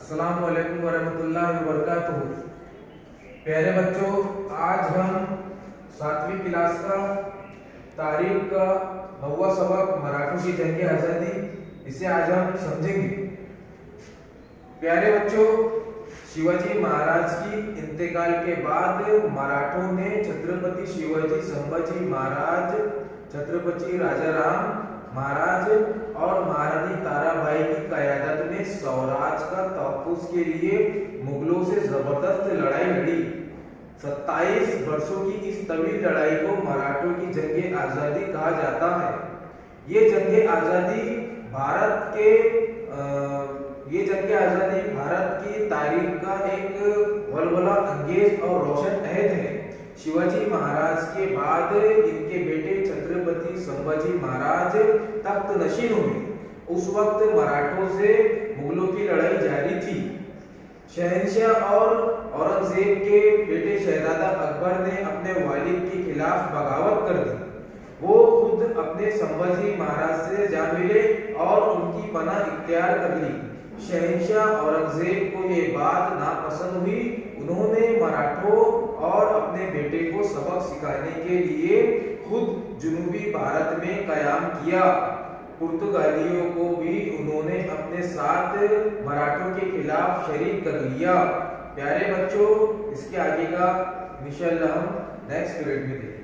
अस्सलाम वालेकुम वरहमतुल्लाहि वबरकातुहू। प्यारे बच्चों, आज हम 7वीं क्लास का तारीख का 9वां सबक मराठों की जंग आज़ादी, इसे आज हम समझेंगे। प्यारे बच्चों, शिवाजी महाराज की इंतकाल के बाद मराठों ने छत्रपति शिवाजी संभाजी महाराज, छत्रपति राजाराम महाराज और महारानी ताराबाई की क़यादत में स्वराज का तहफ़्फ़ुज़ के लिए मुगलों से जबरदस्त लड़ाई लड़ी। 27 वर्षों की इस तवील लड़ाई को मराठों की जंग आज़ादी कहा जाता है। ये जंग आज़ादी भारत की तारीख का एक वलवला अंगेज और रोशन अहद है। शिवाजी महाराज के बाद इनके बेटे छत्रपति संभाजी महाराज तख्त नशीन हुए। उस वक्त मराठों से मुगलों की लड़ाई जारी थी। शहंशाह और औरंगजेब के बेटे शहजादा अकबर ने अपने वालिद के खिलाफ बगावत कर दी। वो खुद अपने संभाजी महाराज से जा मिले और उनकी पनाह इख्तियार कर ली। शहंशाह औरंगजेब को ये बात नापसंद हुई। उन्होंने मराठों और अपने बेटे को सबक सिखाने के लिए खुद जुनूबी भारत में कयाम किया। पुर्तगालियों को भी उन्होंने अपने साथ मराठों के खिलाफ शरीक कर लिया। प्यारे बच्चों, इसके आगे का इंशाअल्लाह हम नेक्स्ट पीरियड में देखेंगे।